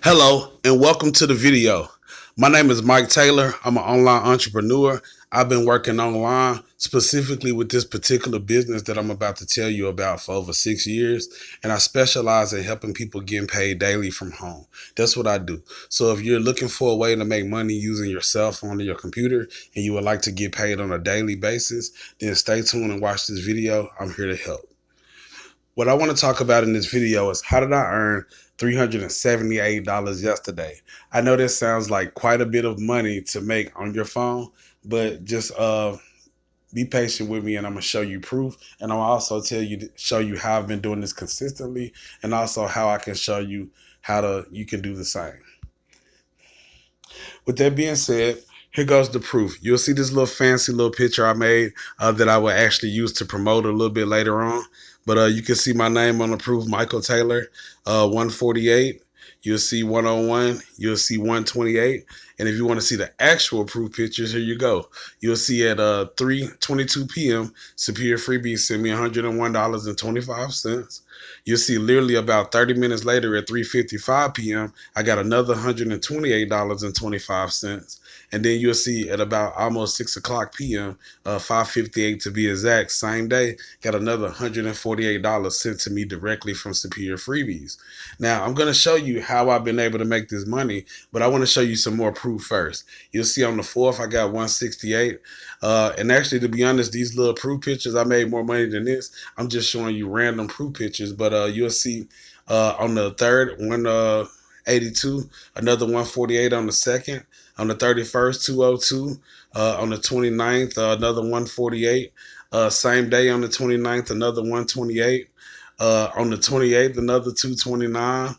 Hello and welcome to the video. My name is Mike Taylor. I'm an online entrepreneur. I've been working online specifically with this particular business that I'm about to tell you about for over 6 years. And I specialize in helping people getting paid daily from home. That's what I do. So if you're looking for a way to make money using your cell phone or your computer and you would like to get paid on a daily basis, then stay tuned and watch this video. I'm here to help. What I want to talk about in this video is how did I earn $378 yesterday? I know this sounds like quite a bit of money to make on your phone, but just be patient with me and I'm gonna show you proof, and I'll also show you how I've been doing this consistently, and also how I can show you you can do the same. With that being said, here goes the proof. You'll see this little fancy little picture I made that I will actually use to promote a little bit later on. But you can see my name on the proof, Michael Taylor, 148. You'll see 101. You'll see 128. And if you want to see the actual proof pictures, here you go. You'll see at 3:22 p.m., Superior Freebies sent me $101.25. You'll see literally about 30 minutes later at 3:55 p.m., I got another $128.25. And then you'll see at about almost 6 o'clock p.m., 5:58 to be exact, same day, got another $148 sent to me directly from Superior Freebies. Now, I'm going to show you how I've been able to make this money, but I want to show you some more proof first. You'll see on the 4th, I got 168. And actually, to be honest, these little proof pictures, I made more money than this. I'm just showing you random proof pictures, but you'll see on the 3rd, 182, another 148 on the 2nd, on the 31st, 202, on the 29th, another 148, same day on the 29th, another 128. On the 28th, another 229.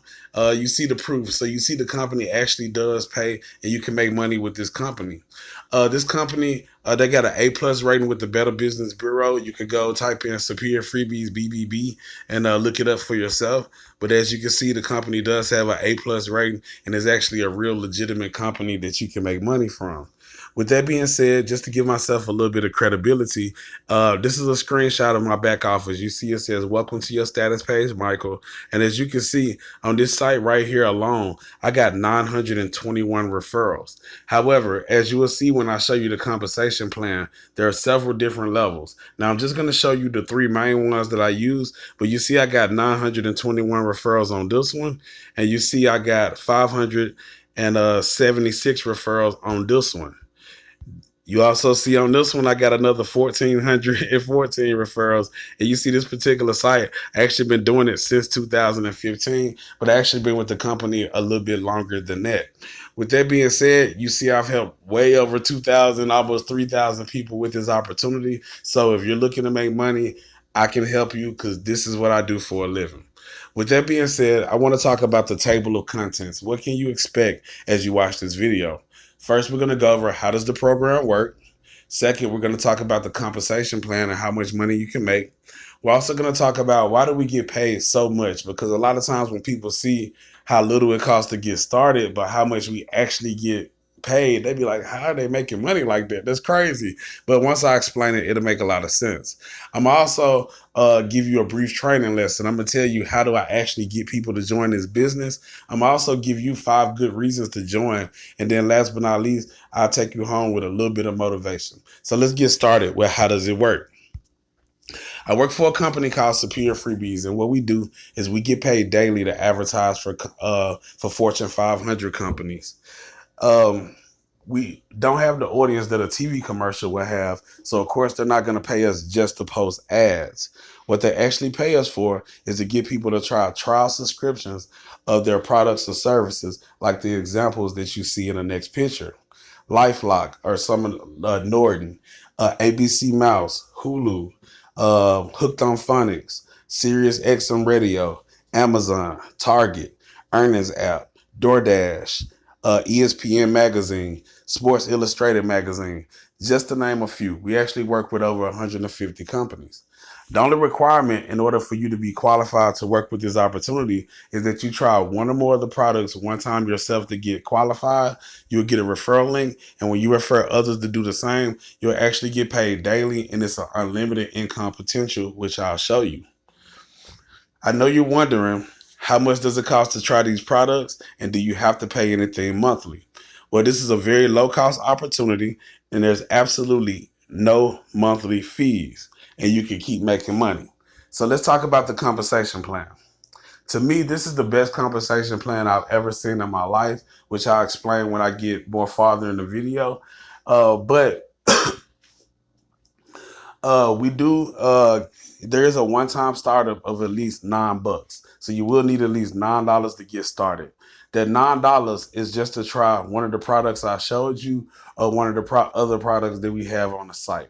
You see the proof. So you see the company actually does pay, and you can make money with this company. This company, they got an A+ rating with the Better Business Bureau. You can go type in Superior Freebies BBB and look it up for yourself. But as you can see, the company does have an A+ rating, and is actually a real legitimate company that you can make money from. With that being said, just to give myself a little bit of credibility, this is a screenshot of my back office. You see it says, "Welcome to your status page, Michael." And as you can see on this site right here alone, I got 921 referrals. However, as you will see when I show you the compensation plan, there are several different levels. Now, I'm just going to show you the 3 main ones that I use, but you see I got 921 referrals on this one, and you see I got 576 referrals on this one. You also see on this one, I got another 1,414 referrals. And you see this particular site, I actually been doing it since 2015, but I actually been with the company a little bit longer than that. With that being said, you see I've helped way over 2,000, almost 3,000 people with this opportunity. So if you're looking to make money, I can help you because this is what I do for a living. With that being said, I want to talk about the table of contents. What can you expect as you watch this video? First, we're going to go over how does the program work. Second, we're going to talk about the compensation plan and how much money you can make. We're also going to talk about why do we get paid so much? Because a lot of times when people see how little it costs to get started, but how much we actually get paid, they be like, how are they making money like that? That's crazy. But once I explain it, it'll make a lot of sense. I'm also give you a brief training lesson. I'm gonna tell you how do I actually get people to join this business. I'm also give you 5 good reasons to join, and then last but not least, I'll take you home with a little bit of motivation. So let's get started with how does it work. I work for a company called Superior Freebies, and what we do is we get paid daily to advertise for Fortune 500 companies. We don't have the audience that a TV commercial will have. So, of course, they're not going to pay us just to post ads. What they actually pay us for is to get people to try trial subscriptions of their products or services, like the examples that you see in the next picture. LifeLock or Norton, ABC Mouse, Hulu, Hooked on Phonics, Sirius XM Radio, Amazon, Target, Earnings App, DoorDash, ESPN Magazine, Sports Illustrated Magazine, just to name a few. We actually work with over 150 companies. The only requirement in order for you to be qualified to work with this opportunity is that you try one or more of the products one time yourself to get qualified. You'll get a referral link, and when you refer others to do the same, you'll actually get paid daily, and it's an unlimited income potential, which I'll show you. I know you're wondering, How much does it cost to try these products? And do you have to pay anything monthly? Well, this is a very low cost opportunity, and there's absolutely no monthly fees, and you can keep making money. So let's talk about the compensation plan. To me, this is the best compensation plan I've ever seen in my life, which I'll explain when I get more farther in the video. But we do. There is a one-time startup of at least $9, so you will need at least $9 to get started. That $9 is just to try one of the products I showed you, or one of the other products that we have on the site.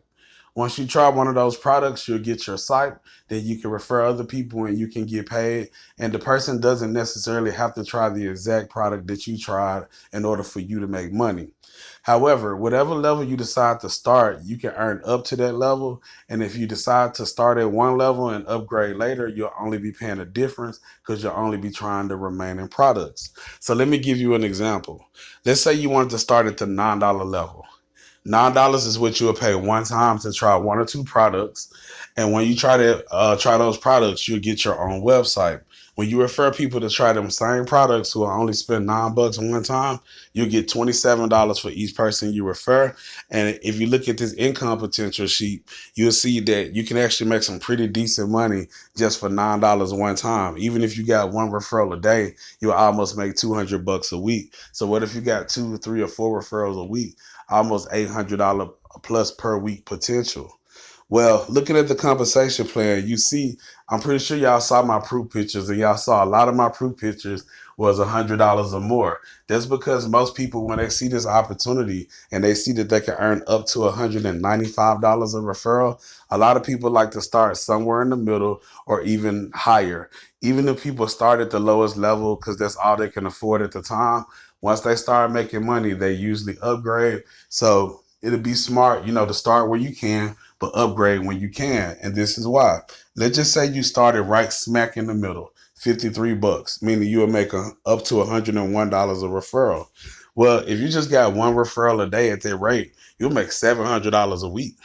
Once you try one of those products, you'll get your site. Then you can refer other people and you can get paid. And the person doesn't necessarily have to try the exact product that you tried in order for you to make money. However, whatever level you decide to start, you can earn up to that level. And if you decide to start at one level and upgrade later, you'll only be paying a difference because you'll only be trying the remaining products. So let me give you an example. Let's say you wanted to start at the $9 level. $9 is what you will pay one time to try one or two products. And when you try those products, you'll get your own website. When you refer people to try them same products who will only spend $9 one time, you'll get $27 for each person you refer. And if you look at this income potential sheet, you'll see that you can actually make some pretty decent money just for $9 one time. Even if you got one referral a day, you'll almost make $200 a week. So what if you got 2, 3, or 4 referrals a week? Almost $800 plus per week potential. Well, looking at the compensation plan, you see, I'm pretty sure y'all saw my proof pictures, and y'all saw a lot of my proof pictures was $100 or more. That's because most people, when they see this opportunity and they see that they can earn up to $195 a referral, a lot of people like to start somewhere in the middle or even higher. Even if people start at the lowest level because that's all they can afford at the time, once they start making money, they usually upgrade. So it'll be smart, to start where you can, but upgrade when you can. And this is why. Let's just say you started right smack in the middle, $53, meaning you will make up to $101 a referral. Well, if you just got one referral a day at that rate, you'll make $700 a week.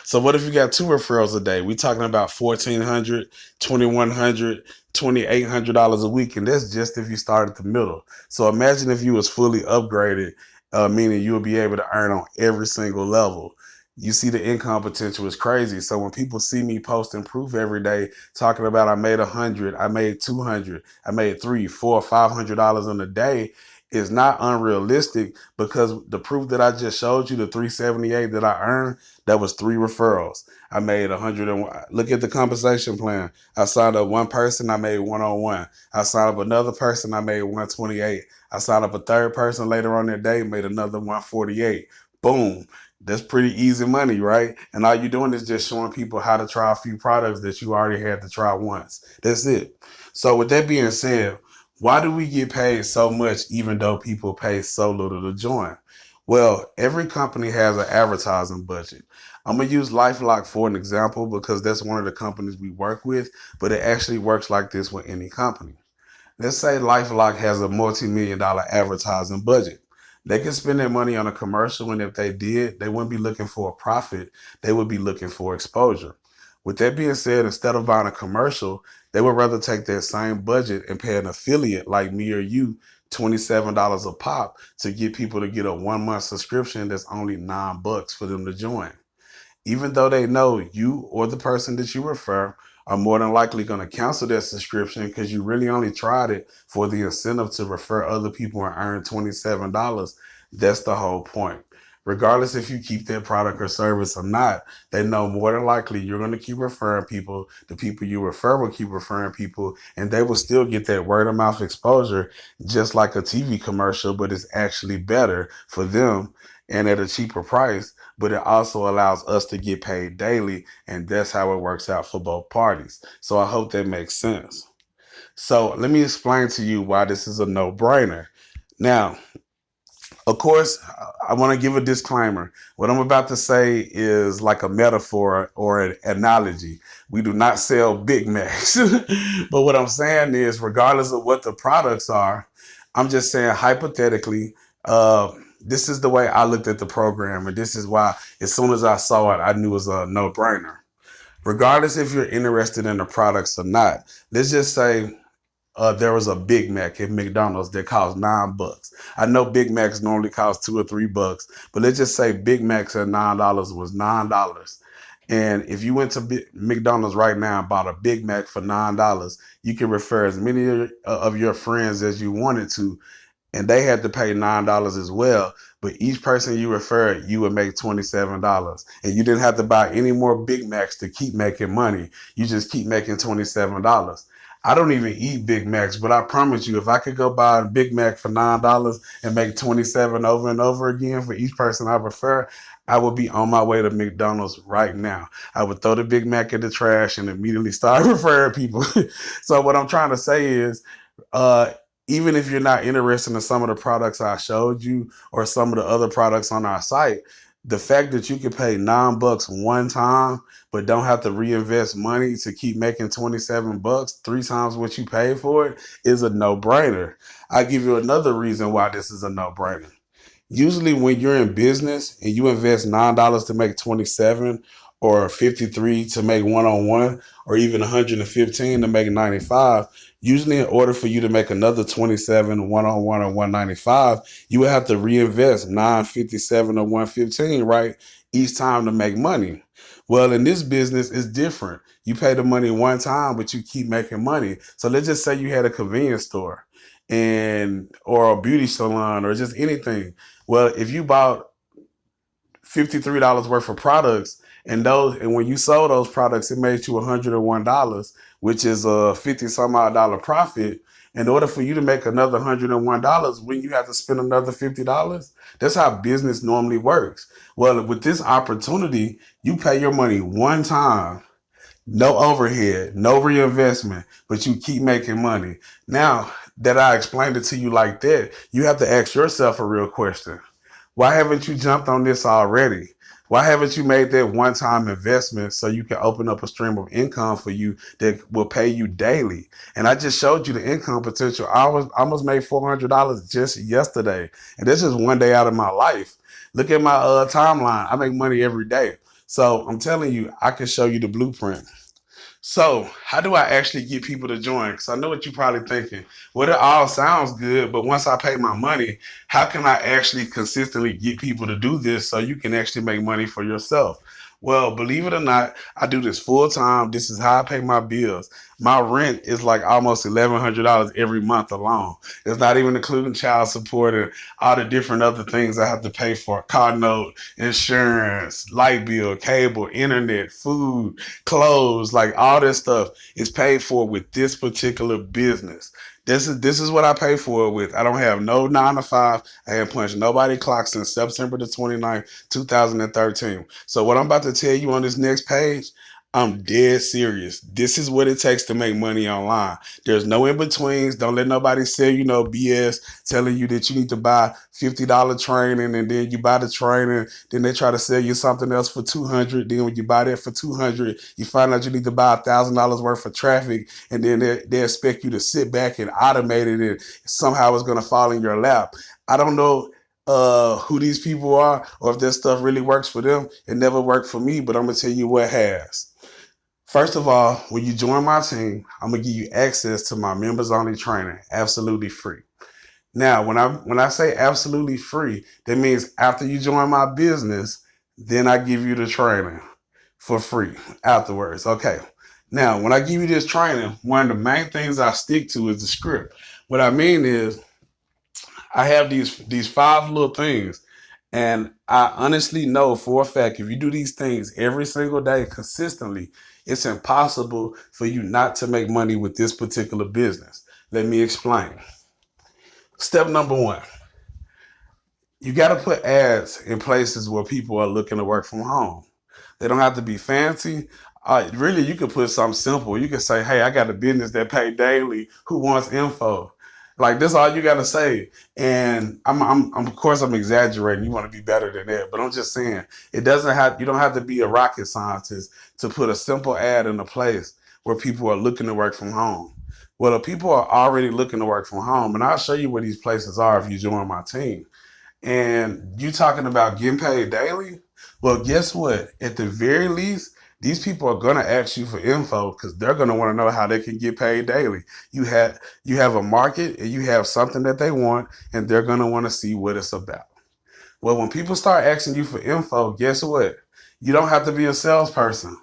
So what if you got two referrals a day? We talking about $1,400, $2,100, $2,800 a week, and that's just if you start at the middle. So imagine if you was fully upgraded, meaning you would be able to earn on every single level. You see the income potential is crazy. So when people see me posting proof every day, talking about I made 100, I made 200, I made 3, 4, $500 in a day, is not unrealistic because the proof that I just showed you, the 378 that I earned, that was 3 referrals. I made 101. Look at the compensation plan. I signed up one person, I made 101. I signed up another person, I made 128. I signed up a third person later on that day, made another 148. Boom. That's pretty easy money, right? And all you're doing is just showing people how to try a few products that you already had to try once. That's it. So with that being said, why do we get paid so much even though people pay so little to join? Well, every company has an advertising budget. I'm going to use LifeLock for an example because that's one of the companies we work with, but it actually works like this with any company. Let's say LifeLock has a multi-million-dollar advertising budget. They can spend their money on a commercial, and if they did, they wouldn't be looking for a profit. They would be looking for exposure. With that being said, instead of buying a commercial, they would rather take that same budget and pay an affiliate like me or you $27 a pop to get people to get a 1 month subscription that's only $9 for them to join. Even though they know you or the person that you refer are more than likely going to cancel their subscription because you really only tried it for the incentive to refer other people and earn $27. That's the whole point. Regardless if you keep their product or service or not, they know more than likely you're going to keep referring people. The people you refer will keep referring people, and they will still get that word of mouth exposure just like a TV commercial, but it's actually better for them and at a cheaper price. But it also allows us to get paid daily, and that's how it works out for both parties. So I hope that makes sense. So let me explain to you why this is a no-brainer. Now, of course, I want to give a disclaimer. What I'm about to say is like a metaphor or an analogy. We do not sell Big Macs. But what I'm saying is, regardless of what the products are, I'm just saying hypothetically, this is the way I looked at the program. And this is why, as soon as I saw it, I knew it was a no-brainer. Regardless if you're interested in the products or not, let's just say there was a Big Mac at McDonald's that cost $9. I know Big Macs normally cost $2 or $3, but let's just say Big Macs at $9 was $9. And if you went to McDonald's right now and bought a Big Mac for $9, you can refer as many of your friends as you wanted to, and they had to pay $9 as well. But each person you referred, you would make $27, and you didn't have to buy any more Big Macs to keep making money. You just keep making $27. I don't even eat Big Macs, but I promise you, if I could go buy a Big Mac for $9 and make 27 over and over again for each person I refer, I would be on my way to McDonald's right now. I would throw the Big Mac in the trash and immediately start referring people. So what I'm trying to say is, uh, even if you're not interested in some of the products I showed you or some of the other products on our site, the fact that you can pay $9 one time but don't have to reinvest money to keep making $27, three times what you paid for it, is a no-brainer. I give you another reason why this is a no-brainer. Usually when you're in business and you invest $9 to make 27, or 53 to make one-on-one, or even 115 to make 95, usually in order for you to make another 27 one-on-one or 195, you would have to reinvest 957 or 115, right, each time to make money. Well, in this business, it's different. You pay the money one time, but you keep making money. So let's just say you had a convenience store and or a beauty salon or just anything. Well, if you bought $53 worth of products, and when you sold those products, it made you $101, which is a 50 some odd dollar profit. In order for you to make another $101, when you have to spend another $50, that's how business normally works. Well, with this opportunity, you pay your money one time, no overhead, no reinvestment, but you keep making money. Now that I explained it to you like that, you have to ask yourself a real question. Why haven't you jumped on this already? Why haven't you made that one-time investment so you can open up a stream of income for you that will pay you daily? And I just showed you the income potential. I almost made $400 just yesterday, and this is one day out of my life. Look at my timeline. I make money every day. So I'm telling you, I can show you the blueprint. So, how do I actually get people to join? Because I know what you're probably thinking. Well, it all sounds good, but once I pay my money, how can I actually consistently get people to do this so you can actually make money for yourself? Well, believe it or not, I do this full time. This is how I pay my bills. My rent is like almost $1,100 every month alone. It's not even including child support and all the different other things I have to pay for: car note, insurance, light bill, cable, internet, food, clothes. Like all this stuff is paid for with this particular business. This is what I pay for it with. I don't have no 9 to 5. I haven't punched nobody clock since September the 29th, 2013. So what I'm about to tell you on this next page, I'm dead serious. This is what it takes to make money online. There's no in-betweens. Don't let nobody sell you no BS telling you that you need to buy $50 training, and then you buy the training, then they try to sell you something else for 200. Then when you buy that for 200, you find out you need to buy $1,000 worth of traffic, and then they expect you to sit back and automate it, and somehow it's going to fall in your lap. I don't know who these people are or if this stuff really works for them. It never worked for me, but I'm going to tell you what has. First of all, when you join my team, I'm gonna give you access to my members only training, absolutely free. Now, when I say absolutely free, that means after you join my business, then I give you the training for free afterwards. Okay. Now, when I give you this training, one of the main things I stick to is the script. What I mean is I have these five little things. And I honestly know for a fact, if you do these things every single day consistently, it's impossible for you not to make money with this particular business. Let me explain. Step number one, you got to put ads in places where people are looking to work from home. They don't have to be fancy. Really, you could put something simple. You could say, hey, I got a business that pay daily. Who wants info? Like, that's all you got to say. And of course, I'm exaggerating. You want to be better than that. But I'm just saying, you don't have to be a rocket scientist to put a simple ad in a place where people are looking to work from home. Well, the people are already looking to work from home. And I'll show you where these places are if you join my team. And you talking about getting paid daily? Well, guess what? At the very least, These people are gonna ask you for info because they're gonna want to know how they can get paid daily. You have a market and you have something that they want, and they're gonna want to see what it's about. Well, when people start asking you for info, guess what? You don't have to be a salesperson.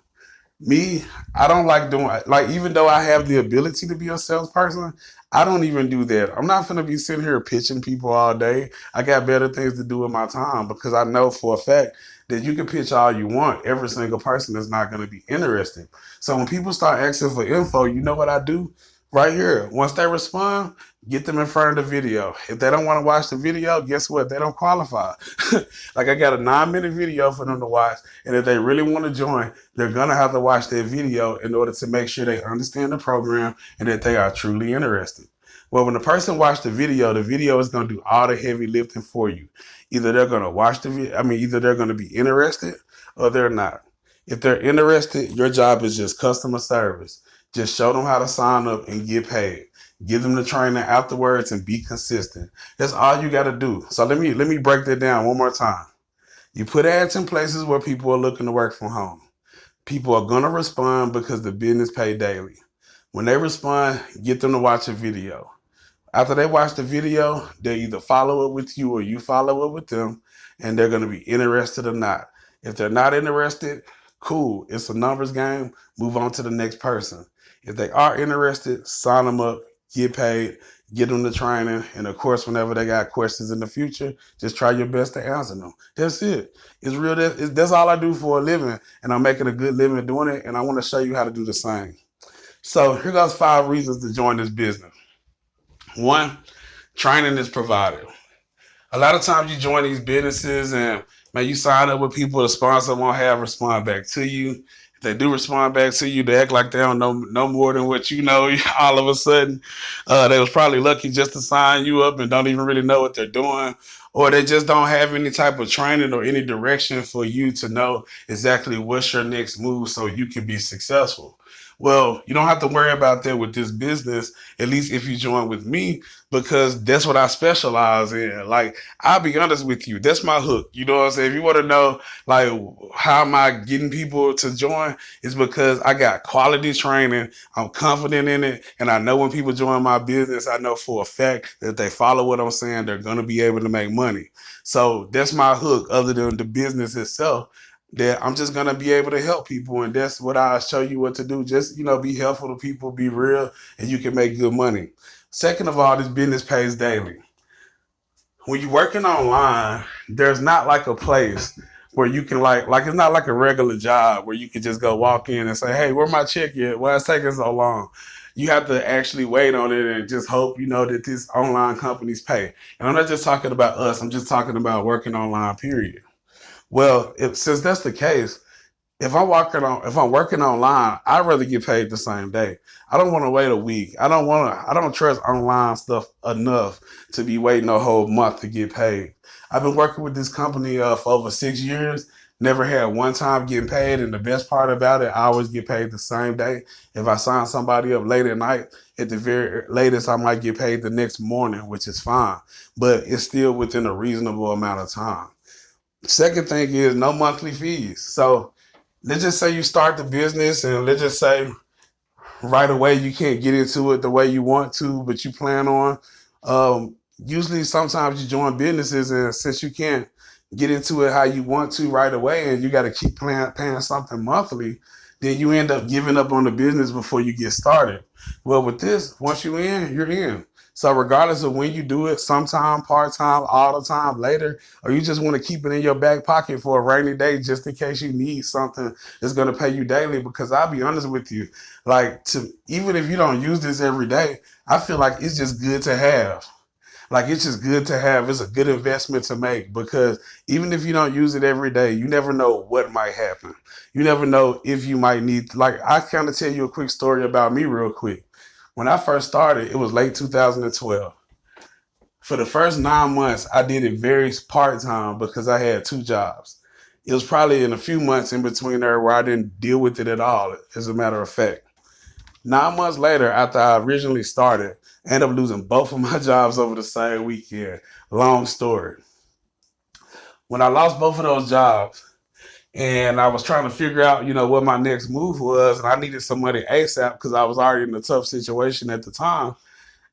Me, I don't like doing, like, even though I have the ability to be a salesperson, I don't even do that. I'm not going to be sitting here pitching people all day. I got better things to do with my time because I know for a fact that you can pitch all you want. Every single person is not going to be interested. So when people start asking for info, you know what I do? Right here. Once they respond, get them in front of the video. If they don't want to watch the video, guess what? They don't qualify. Like, I got a 9-minute video for them to watch. And if they really want to join, they're going to have to watch that video in order to make sure they understand the program and that they are truly interested. Well, when the person watched the video is going to do all the heavy lifting for you. Either they're going to watch the video, either they're going to be interested or they're not. If they're interested, your job is just customer service. Just show them how to sign up and get paid. Give them the training afterwards and be consistent. That's all you got to do. So let me break that down one more time. You put ads in places where people are looking to work from home. People are going to respond because the business pay daily. When they respond, get them to watch a video. After they watch the video, they either follow it with you or you follow it with them, and they're going to be interested or not. If they're not interested, cool. It's a numbers game. Move on to the next person. If they are interested, sign them up, get paid, get them the training, and of course, whenever they got questions in the future, just try your best to answer them. That's it. It's real. That's all I do for a living, and I'm making a good living doing it, and I want to show you how to do the same. So here goes 5 reasons to join this business. 1, training is provided. A lot of times you join these businesses and, man, you sign up with people, the sponsor won't have respond back to you. If they do respond back to you, they act like they don't know no more than what you know. All of a sudden, they was probably lucky just to sign you up and don't even really know what they're doing. Or they just don't have any type of training or any direction for you to know exactly what's your next move so you can be successful. Well, you don't have to worry about that with this business, at least if you join with me, because that's what I specialize in. Like, I'll be honest with you, that's my hook. You know what I'm saying? If you want to know, like, how am I getting people to join, it's because I got quality training, I'm confident in it, and I know when people join my business, I know for a fact that if they follow what I'm saying, they're going to be able to make money. So that's my hook, other than the business itself, that I'm just gonna be able to help people, and that's what I'll show you what to do. Just, be helpful to people, be real, and you can make good money. Second of all, this business pays daily. When you're working online, there's not like a place where you can like it's not like a regular job where you can just go walk in and say, "Hey, where my check yet? Why it's taking so long?" You have to actually wait on it and just hope that these online companies pay. And I'm not just talking about us. I'm just talking about working online. Period. Well, since that's the case, if I'm working online, I'd rather get paid the same day. I don't want to wait a week. I don't trust online stuff enough to be waiting a whole month to get paid. I've been working with this company for over 6 years. Never had one time getting paid, and the best part about it, I always get paid the same day. If I sign somebody up late at night, at the very latest, I might get paid the next morning, which is fine, but it's still within a reasonable amount of time. Second thing is no monthly fees. So let's just say you start the business, and let's just say right away you can't get into it the way you want to, but you plan on. Usually, sometimes you join businesses, and since you can't get into it how you want to right away, and you got to keep paying something monthly, then you end up giving up on the business before you get started. Well, with this, once you're in, you're in. So regardless of when you do it, sometime, part-time, all the time, later, or you just want to keep it in your back pocket for a rainy day just in case you need something that's going to pay you daily. Because I'll be honest with you, even if you don't use this every day, I feel like it's just good to have. Like, it's just good to have. It's a good investment to make, because even if you don't use it every day, you never know what might happen. You never know if you might need, like, I kind of tell you a quick story about me real quick. When I first started, it was late 2012. For the first 9 months, I did it very part-time because I had 2 jobs. It was probably in a few months in between there where I didn't deal with it at all, as a matter of fact. 9 months later, after I originally started, I ended up losing both of my jobs over the same weekend. Long story. When I lost both of those jobs, And I was trying to figure out, what my next move was, and I needed some money ASAP because I was already in a tough situation at the time.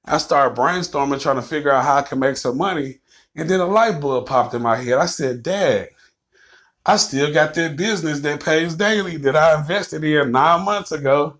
I started brainstorming, trying to figure out how I can make some money. And then a light bulb popped in my head. I said, Dad, I still got that business that pays daily that I invested in 9 months ago.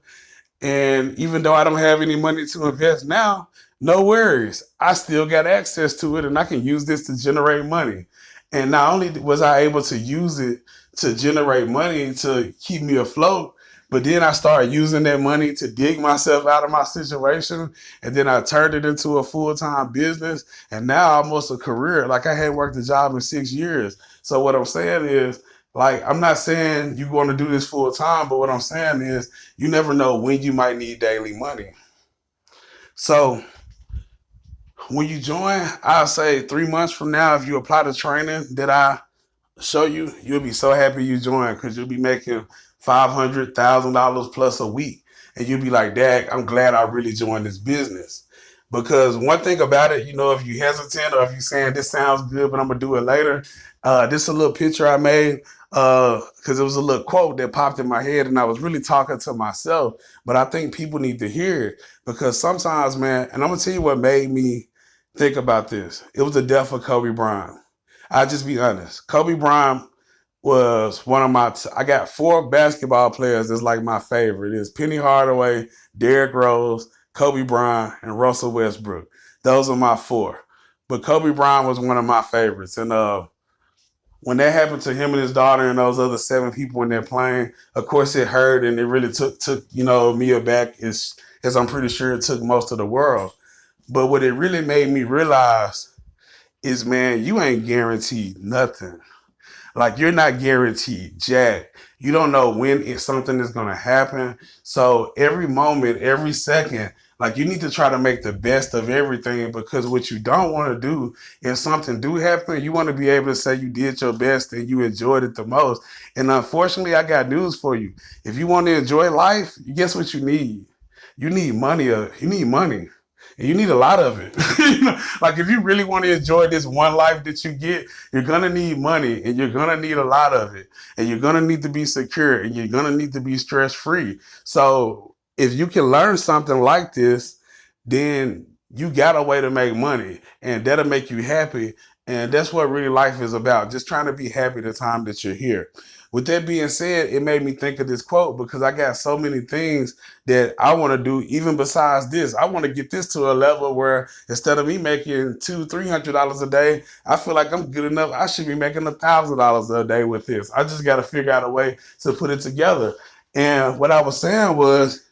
And even though I don't have any money to invest now, no worries. I still got access to it and I can use this to generate money. And not only was I able to use it to generate money to keep me afloat, but then I started using that money to dig myself out of my situation. And then I turned it into a full-time business. And now almost a career. Like I hadn't worked a job in 6 years. So what I'm saying is, like, I'm not saying you're going to do this full time, but what I'm saying is you never know when you might need daily money. So when you join, I'll say 3 months from now, if you apply the training that I show you, you'll be so happy you joined because you'll be making $500,000 plus a week. And you'll be like, Dad, I'm glad I really joined this business. Because one thing about it, if you hesitant or if you're saying this sounds good, but I'm going to do it later, this is a little picture I made because it was a little quote that popped in my head and I was really talking to myself. But I think people need to hear it because sometimes, man, and I'm going to tell you what made me think about this. It was the death of Kobe Bryant. I'll just be honest. Kobe Bryant was one of I got four basketball players that's like my favorite. It's Penny Hardaway, Derrick Rose, Kobe Bryant, and Russell Westbrook. Those are my four. But Kobe Bryant was one of my favorites. And when that happened to him and his daughter and those other seven people in that plane, of course it hurt and it really took me aback as I'm pretty sure it took most of the world. But what it really made me realize is, man, you ain't guaranteed nothing. Like you're not guaranteed jack. You don't know when something is going to happen. So every moment, every second, like you need to try to make the best of everything because what you don't want to do, if something do happen, you want to be able to say you did your best and you enjoyed it the most. And unfortunately, I got news for you. If you want to enjoy life, guess what you need? You need money. You need money. And you need a lot of it. Like if you really want to enjoy this one life that you get, you're gonna need money and you're gonna need a lot of it. And you're gonna need to be secure and you're gonna need to be stress-free. So if you can learn something like this, then you got a way to make money and that'll make you happy. And that's what really life is about. Just trying to be happy the time that you're here. With that being said, it made me think of this quote because I got so many things that I want to do even besides this. I want to get this to a level where instead of me making $200-300 a day, I feel like I'm good enough. I should be making $1,000 a day with this. I just got to figure out a way to put it together. And what I was saying was,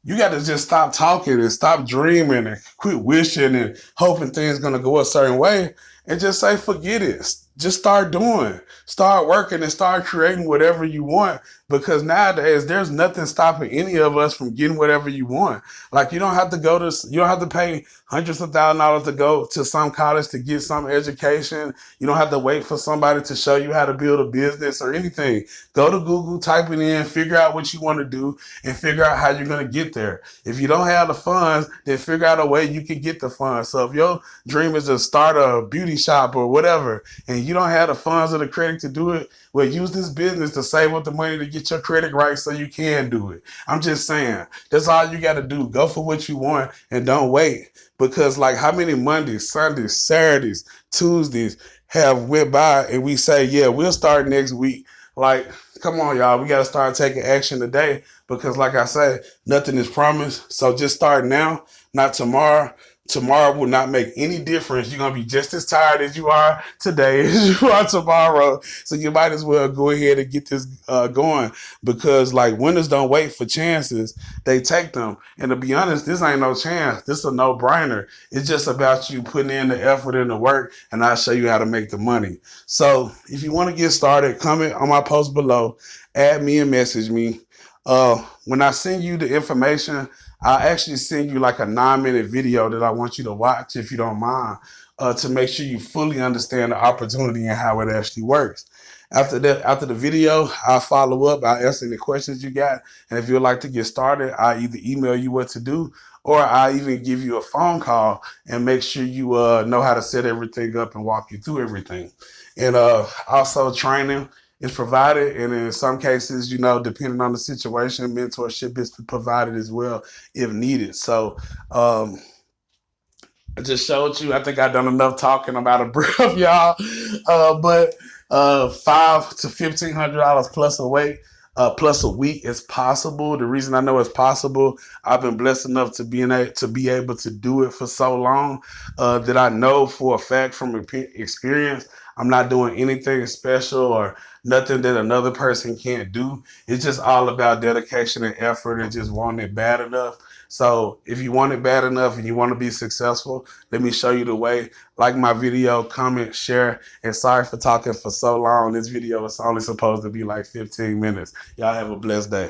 you got to just stop talking and stop dreaming and quit wishing and hoping things going to go a certain way and just say, forget it. Just start doing, start working and start creating whatever you want because nowadays there's nothing stopping any of us from getting whatever you want. Like you don't have to you don't have to pay hundreds of $1,000s to go to some college to get some education. You don't have to wait for somebody to show you how to build a business or anything. Go to Google, type it in, figure out what you want to do and figure out how you're going to get there. If you don't have the funds, then figure out a way you can get the funds. So if your dream is to start a beauty shop or whatever, and you don't have the funds or the credit to do it, well, use this business to save up the money to get your credit right so you can do it. I'm just saying, that's all you got to do. Go for what you want and don't wait. Because like how many Mondays, Sundays, Saturdays, Tuesdays have went by and we say, yeah, we'll start next week. Like, come on, y'all. We got to start taking action today because like I said, nothing is promised. So just start now, not tomorrow. Tomorrow will not make any difference. You're going to be just as tired as you are today as you are tomorrow. So you might as well go ahead and get this going because like winners don't wait for chances. They take them. And to be honest, this ain't no chance. This is a no-brainer. It's just about you putting in the effort and the work and I'll show you how to make the money. So if you want to get started, comment on my post below, add me and message me. When I send you the information, I'll actually send you like a 9-minute video that I want you to watch if you don't mind, to make sure you fully understand the opportunity and how it actually works. After the video, I'll follow up. I'll answer any questions you got. And if you'd like to get started, I'll either email you what to do or I'll even give you a phone call and make sure you know how to set everything up and walk you through everything. And also training. is provided, and in some cases, you know, depending on the situation, mentorship is provided as well if needed. So I just showed you. I think I've done enough talking about a breath, y'all. But $500 to $1,500 plus a week, plus a week is possible. The reason I know it's possible, I've been blessed enough to be able to do it for so long that I know for a fact from experience, I'm not doing anything special or nothing that another person can't do. It's just all about dedication and effort and just wanting it bad enough. So if you want it bad enough and you want to be successful, let me show you the way. Like my video, comment, share, and sorry for talking for so long. This video is only supposed to be like 15 minutes. Y'all have a blessed day.